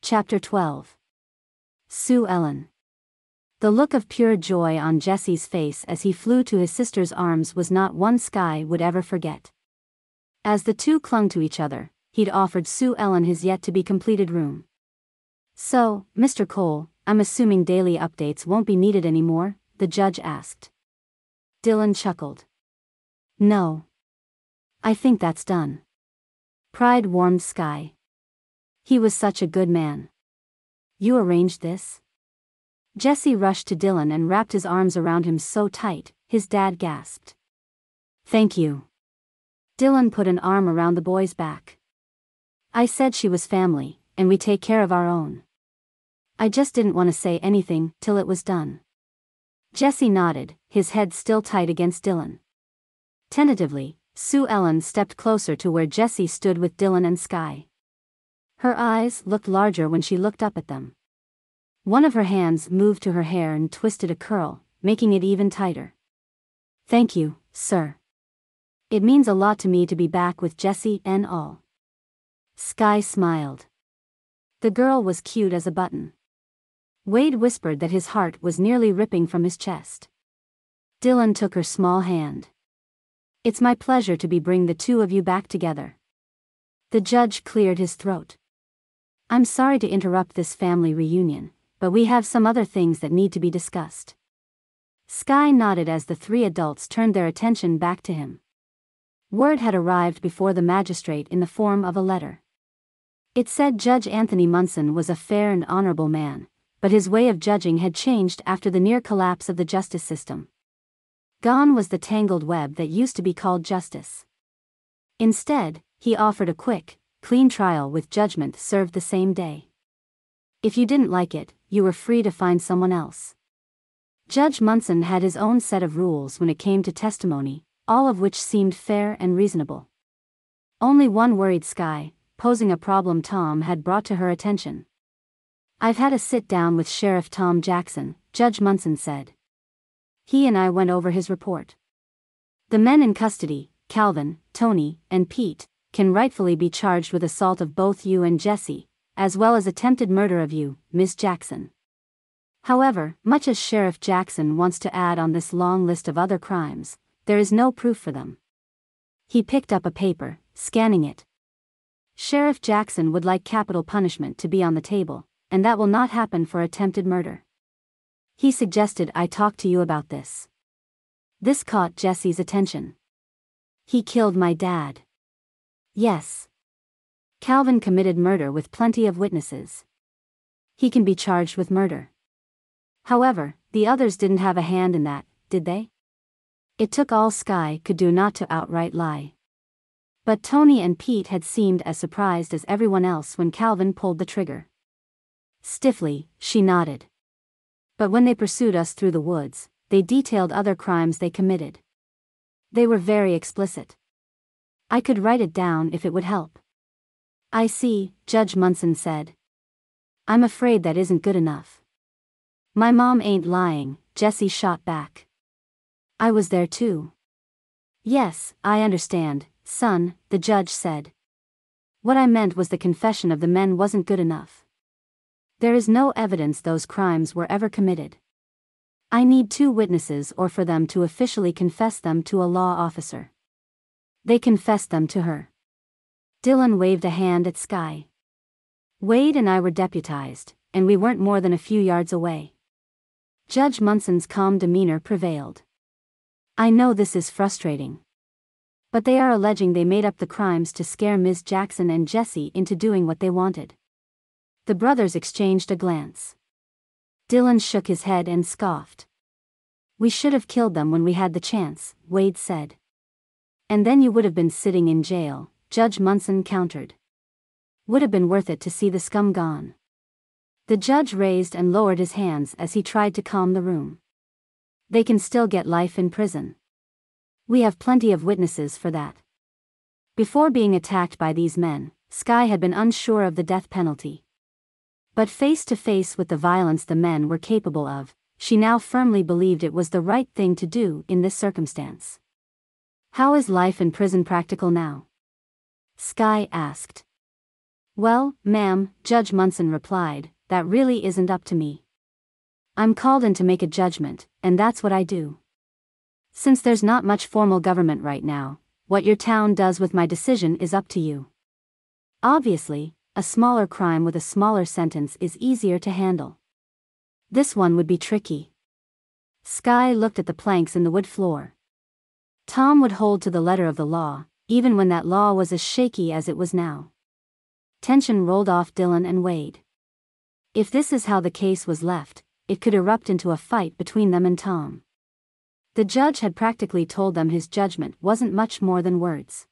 Chapter 12. Sue Ellen. The look of pure joy on Jesse's face as he flew to his sister's arms was not one Sky would ever forget. As the two clung to each other, he'd offered Sue Ellen his yet-to-be-completed room. "So, Mr. Cole, I'm assuming daily updates won't be needed anymore?" the judge asked. Dylan chuckled. "No. I think that's done." Pride warmed Sky. He was such a good man. "You arranged this?" Jesse rushed to Dylan and wrapped his arms around him so tight, his dad gasped. "Thank you." Dylan put an arm around the boy's back. "I said she was family, and we take care of our own. I just didn't want to say anything till it was done." Jesse nodded, his head still tight against Dylan. Tentatively, Sue Ellen stepped closer to where Jesse stood with Dylan and Sky. Her eyes looked larger when she looked up at them. One of her hands moved to her hair and twisted a curl, making it even tighter. "Thank you, sir. It means a lot to me to be back with Jesse and all." Sky smiled. The girl was cute as a button. Wade whispered that his heart was nearly ripping from his chest. Dylan took her small hand. "It's my pleasure to bring the two of you back together." The judge cleared his throat. "I'm sorry to interrupt this family reunion, but we have some other things that need to be discussed." Sky nodded as the three adults turned their attention back to him. Word had arrived before the magistrate in the form of a letter. It said Judge Anthony Munson was a fair and honorable man, but his way of judging had changed after the near collapse of the justice system. Gone was the tangled web that used to be called justice. Instead, he offered a quick, clean trial with judgment served the same day. If you didn't like it, you were free to find someone else. Judge Munson had his own set of rules when it came to testimony, all of which seemed fair and reasonable. Only one worried Sky, posing a problem Tom had brought to her attention. "I've had a sit-down with Sheriff Tom Jackson," Judge Munson said. "He and I went over his report. The men in custody, Calvin, Tony, and Pete, can rightfully be charged with assault of both you and Jesse, as well as attempted murder of you, Ms. Jackson. However, much as Sheriff Jackson wants to add on this long list of other crimes, there is no proof for them." He picked up a paper, scanning it. "Sheriff Jackson would like capital punishment to be on the table, and that will not happen for attempted murder. He suggested I talk to you about this." This caught Jesse's attention. "He killed my dad." "Yes. Calvin committed murder with plenty of witnesses. He can be charged with murder. However, the others didn't have a hand in that, did they?" It took all Sky could do not to outright lie. But Tony and Pete had seemed as surprised as everyone else when Calvin pulled the trigger. Stiffly, she nodded. "But when they pursued us through the woods, they detailed other crimes they committed. They were very explicit. I could write it down if it would help." "I see," Judge Munson said. "I'm afraid that isn't good enough." "My mom ain't lying," Jesse shot back. "I was there too." "Yes, I understand, son," the judge said. "What I meant was the confession of the men wasn't good enough. There is no evidence those crimes were ever committed. I need two witnesses or for them to officially confess them to a law officer." They confessed them to her. Dylan waved a hand at Sky. "Wade and I were deputized, and we weren't more than a few yards away." Judge Munson's calm demeanor prevailed. "I know this is frustrating. But they are alleging they made up the crimes to scare Ms. Jackson and Jesse into doing what they wanted." The brothers exchanged a glance. Dylan shook his head and scoffed. "We should have killed them when we had the chance," Wade said. "And then you would have been sitting in jail," Judge Munson countered. "Would have been worth it to see the scum gone." The judge raised and lowered his hands as he tried to calm the room. "They can still get life in prison. We have plenty of witnesses for that." Before being attacked by these men, Sky had been unsure of the death penalty. But face to face with the violence the men were capable of, she now firmly believed it was the right thing to do in this circumstance. "How is life in prison practical now?" Sky asked. Well, ma'am, Judge Munson replied, that really isn't up to me. I'm called in to make a judgment, and that's what I do. Since there's not much formal government right now, what your town does with my decision is up to you. Obviously, a smaller crime with a smaller sentence is easier to handle. This one would be tricky. Skye looked at the planks in the wood floor. Tom would hold to the letter of the law, even when that law was as shaky as it was now. Tension rolled off Dylan and Wade. If this is how the case was left, it could erupt into a fight between them and Tom. The judge had practically told them his judgment wasn't much more than words.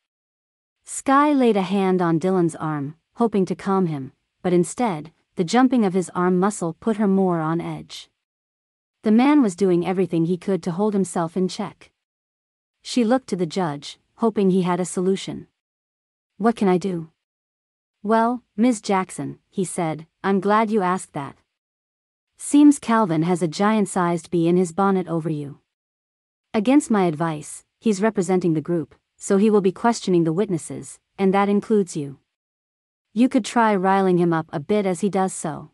Skye laid a hand on Dylan's arm, hoping to calm him, but instead, the jumping of his arm muscle put her more on edge. The man was doing everything he could to hold himself in check. She looked to the judge, hoping he had a solution. What can I do? Well, Ms. Jackson, he said, I'm glad you asked that. Seems Calvin has a giant-sized bee in his bonnet over you. Against my advice, he's representing the group, so he will be questioning the witnesses, and that includes you. You could try riling him up a bit as he does so.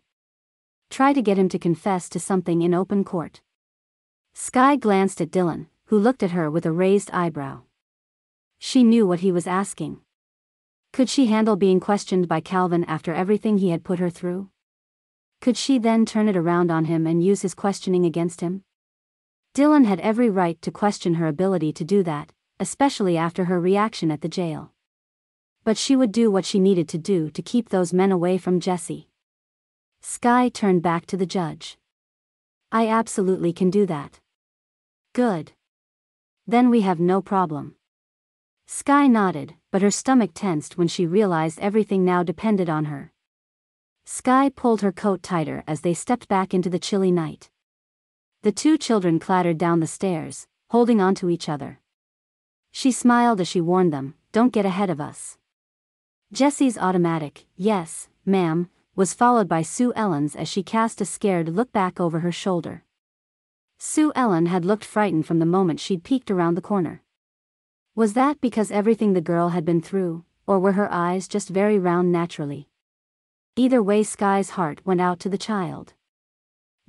Try to get him to confess to something in open court. Skye glanced at Dylan, who looked at her with a raised eyebrow. She knew what he was asking. Could she handle being questioned by Calvin after everything he had put her through? Could she then turn it around on him and use his questioning against him? Dylan had every right to question her ability to do that, especially after her reaction at the jail. But she would do what she needed to do to keep those men away from Jesse. Skye turned back to the judge. I absolutely can do that. Good. Then we have no problem. Skye nodded, but her stomach tensed when she realized everything now depended on her. Skye pulled her coat tighter as they stepped back into the chilly night. The two children clattered down the stairs, holding on to each other. She smiled as she warned them, don't get ahead of us. Jessie's automatic, yes, ma'am, was followed by Sue Ellen's as she cast a scared look back over her shoulder. Sue Ellen had looked frightened from the moment she'd peeked around the corner. Was that because everything the girl had been through, or were her eyes just very round naturally? Either way, Skye's heart went out to the child.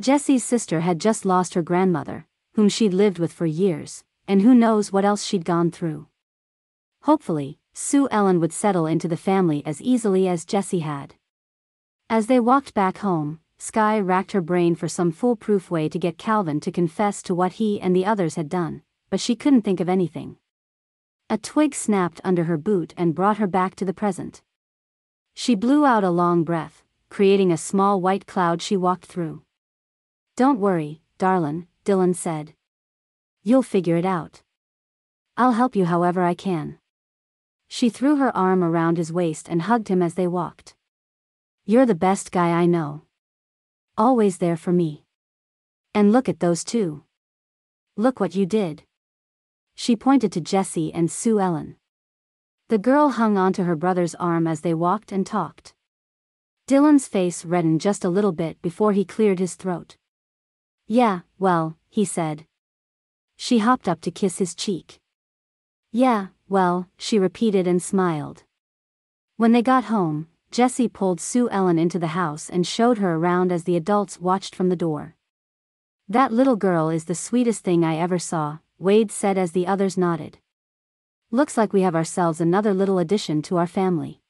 Jessie's sister had just lost her grandmother, whom she'd lived with for years, and who knows what else she'd gone through. Hopefully, Sue Ellen would settle into the family as easily as Jessie had. As they walked back home, Skye racked her brain for some foolproof way to get Calvin to confess to what he and the others had done, but she couldn't think of anything. A twig snapped under her boot and brought her back to the present. She blew out a long breath, creating a small white cloud she walked through. Don't worry, darlin', Dylan said. You'll figure it out. I'll help you however I can. She threw her arm around his waist and hugged him as they walked. You're the best guy I know. Always there for me. And look at those two. Look what you did. She pointed to Jessie and Sue Ellen. The girl hung onto her brother's arm as they walked and talked. Dylan's face reddened just a little bit before he cleared his throat. Yeah, well, he said. She hopped up to kiss his cheek. Yeah, well, she repeated and smiled. When they got home, Jessie pulled Sue Ellen into the house and showed her around as the adults watched from the door. That little girl is the sweetest thing I ever saw, Wade said as the others nodded. Looks like we have ourselves another little addition to our family.